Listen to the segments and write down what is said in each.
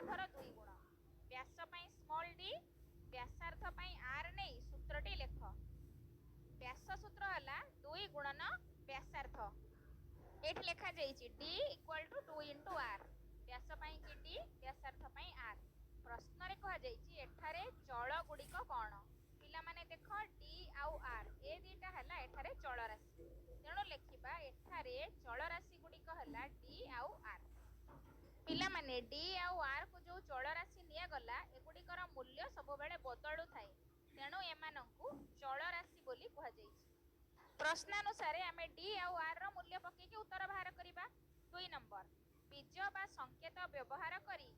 दୈर्घ्यर 2 गुण व्यास पई small d व्यासार्ध पई r नहीं सूत्रटी लेख व्यास सूत्र हला 2 गुणन व्यासार्ध एठी लेखा जाईची d equal to 2 into r व्यास पई कि d व्यासार्ध पई r प्रश्न रे कहा जाईची एठारे चल गुड़िक कौन पिला माने देख d आउ r ए दीटा हला एठारे चल राशि तेणु लेखिबा एठारे चल राशि गुड़िक हला d आउ r पिला माने d आउ r को जो चल राशि निया गला एगुड़िकर मूल्य सब बेले बदलु थाए तेणु एमानंकु चल राशि बोली कहा जाईची प्रश्नानुसार आम डी आउ आर रो मूल्य पकेकी उत्तर बाहर करिबा 2 नंबर बीज बा संकेत व्यवहार करी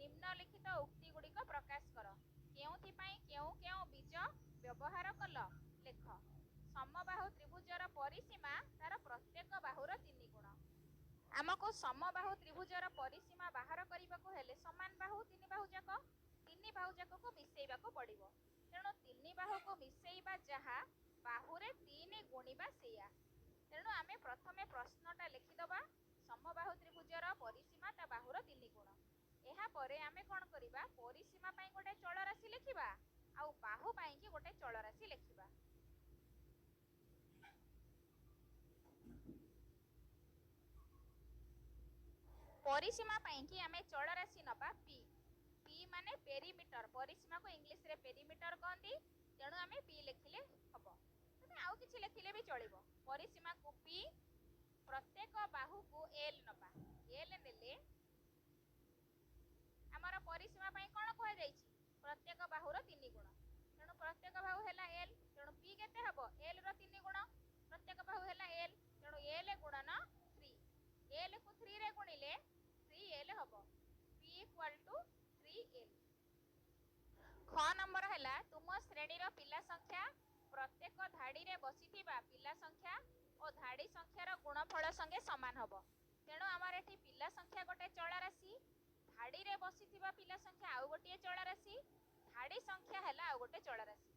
निम्नलिखित उक्ति गुड़िक प्रकाश कर केउथि पई केउ केउ बीज व्यवहार कल लेख समबाहु त्रिभुजर परिसीमा तार प्रत्येक बाहुर 3 गुण आमको समबाहु त्रिभुजर परिसीमा बाहर करने हेले समान बाहु 3 बाहु जाक 3 बाहु जाक को मिसेइबा को पड़िबो तेणु 3 बाहु को मिसेइबा जहा बाहुरे 3 गुणिबा सेया तेणु आमे प्रथमे प्रश्नटा लिखिदबा समबाहु त्रिभुजर परिसीमा ता बाहुर 3 गुण एहा परे आमे कोन करिबा परिसीमा पई गोटे चल राशि लिखिबा आउ बाहु पई कि गोटे चल राशि लिखिबा परिसीमा पई कि आमे चल राशि नबा p p माने पेरीमीटर परिसीमा को इंग्लिश रे पेरीमीटर कहंती तेणु आमे p लिखिले हबो तमे आउ किछि लिखिले भी चलिबो परिसीमा को p प्रत्येक बाहु को l नबा l नेले आमर परिसीमा पई कोन कह जाईची प्रत्येक बाहुर 3 गुण तेणु प्रत्येक बाहु हैला l तेणु p केते हबो l रो 3 गुण प्रत्येक बाहु हैला l तेणु l गुणन 3 l को 3 रे गुणिले 3l हबो p इक्वल टू 3l ख नंबर हैला तुम श्रेणी रो पिला संख्या प्रत्येक धाड़ी रे बसिथिबा पिला संख्या और धाड़ी संख्यार गुणफल संगे समान हबो तेणु आमर एठी पिला संख्या गोटे चल राशि धाड़ी रे बसिथिबा पिला संख्या आउ गोटे चल राशि धाड़ी संख्या हैला आउ गोटे चल राशि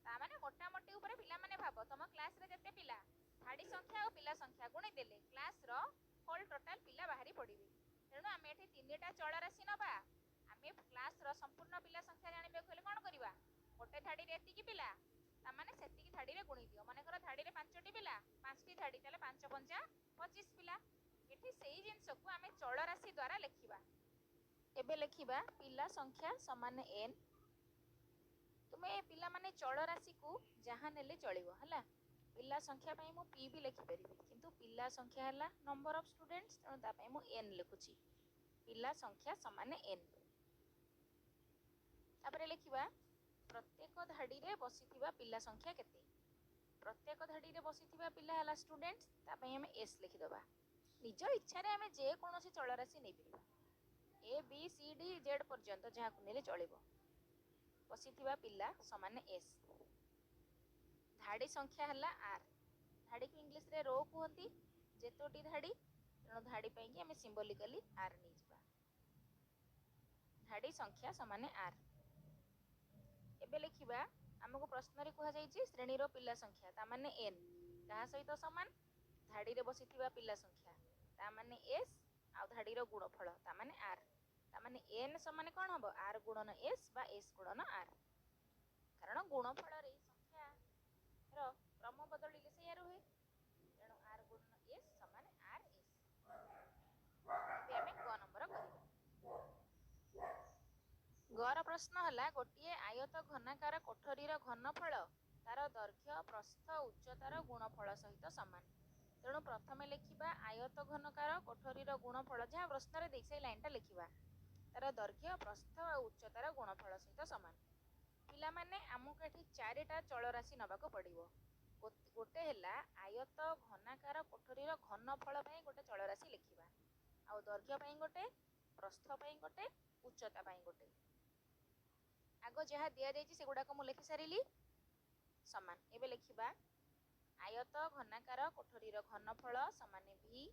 ता माने मोटा मोटी ऊपर पिला माने भाबो तम क्लास रे जते पिला धाड़ी संख्या और पिला संख्या गुणी देले क्लास रो होल टोटल पिला बाहरी पड़िबे तेणु आमे एठी 3टा चल राशि नबा आमे क्लास रो संपूर्ण पिला संख्या जानिबे कहले कोन करिबा गोटे धाड़ी रे एतिकी पिला ता माने सेतिकी धाड़ी रे गुणी दियो माने कर धाड़ी रे 5टी पिला 5टी धाड़ी ताले 5 पंजा 25 पिला एठी सेही जिंस को आमे चल राशि द्वारा लिखिबा एबे लिखिबा पिला संख्या समान n तुमे पिला माने चल राशि को जहां नेले चलिबो हला पिला संख्या पई मु p भी लिखि परिबी किंतु पिला संख्या हला नंबर ऑफ स्टूडेंट्स तेणु ता पई मु n लिखुची पिला संख्या समान n तापरे लिखिबा प्रत्येक धाड़ी रे बसिथिबा पिला संख्या केते प्रत्येक धाड़ी रे बसिथिबा पिला हला स्टूडेंट्स ता पई हम s लिखि दबा निज इच्छा रे हमें जे कोनोसी चल राशि नै परिबा A B C D Z पर्यंत जहाँ को नेले चलिबो बसिथिबा पिला समान s धाड़ी संख्या हला r धाड़ी को इंग्लिश रे रो कहंती जेतोटी धाड़ी तेणु धाड़ी पई कि हमें सिंबॉलिकली r नै जिबा धाड़ी संख्या समान r एबे लिखिबा हमको प्रश्न रे कहा जाईची श्रेणी रो पिला संख्या ता माने n कहा सहित समान धाड़ी रे बसिथिबा पिला संख्या ता माने s आ धाड़ी रो गुणफल ता माने r ता माने n समान कोन हबो r गुणन s बा s गुणन r कारण गुणफल रे संख्या रो क्रम बदलिले से रहे तेणु r गुणन s समान r s बे हमें क नंबर करिबा गर प्रश्न हला गोटे आयत घनाकार कोठरीर घनफल तार दैर्घ्य प्रस्थ उच्चतार गुणफल सहित समान तेणु प्रथमे लिखिबा आयत घनकार कोठरीर गुणफल जहाँ प्रश्न रे देखै लाइनटा लिखिबा तार दैर्घ्य प्रस्थ और उच्चतार गुणफल सहित समान पिला माने आमको एठी 4टा चल राशि नबाको पड़िबो गोटे हला आयत घनाकार कोठरीर घनफल पई गोटे चल राशि लिखिबा आ दैर्घ्य पई गोटे प्रस्थ पई गोटे उच्चता पई गोटे आगो जहाँ दिया जाइए से गुड़ाक मु लिखि सारी समान एबे लिखिबा आयत घनाकार कोठरीर घनफल समान v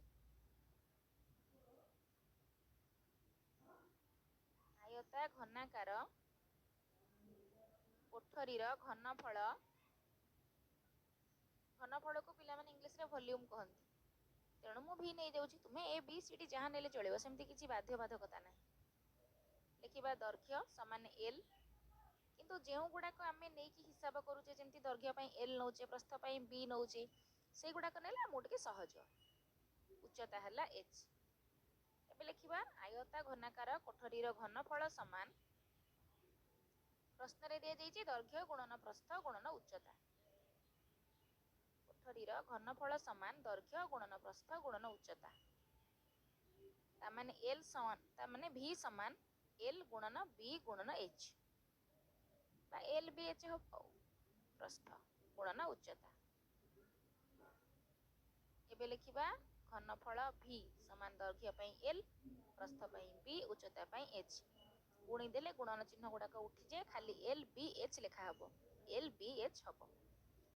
आयता घनाकार कोठरीर घनफल घनफल को पिला माने इंग्लिश रे वॉल्यूम कहंती तेणु मु v नहीं जाउची तुमे ए बी सी डी जहाँ नेले चलिबो सेमती किछि बाध्य बाधकता नाही लिखिबा दर्घ्य समान एल किंतु जो गुड़ाक आम नहीं हिसाब करूचे जमी दर्घ्य एल नौचे प्रस्थ बी नौचे से गुड़ाक नेले आमको सहज उच्चता है एच। एबे लिखिबा आयता घनाकार कोठरीर घनफल समान प्रश्न रे दिया जाइए दर्घ्य गुणन प्रस्थ गुणन उच्चता कोठरीर घनफल समान दर्घ्य गुणन प्रस्थ गुणन उच्चता तामाने एल समान तामाने भी समान एल गुणन बी गुणन एच बा एल बी एच हो प्रस्थ गुणन उच्चता। एबे लिखिबा घनफल v समान दर्घ्य एल प्रस्थ बी उच्चता एच गुणी देले गुणन चिन्ह गुड़ाक उठी जाए खाली एल बी एच लिखा हबो एल बी एच हबो।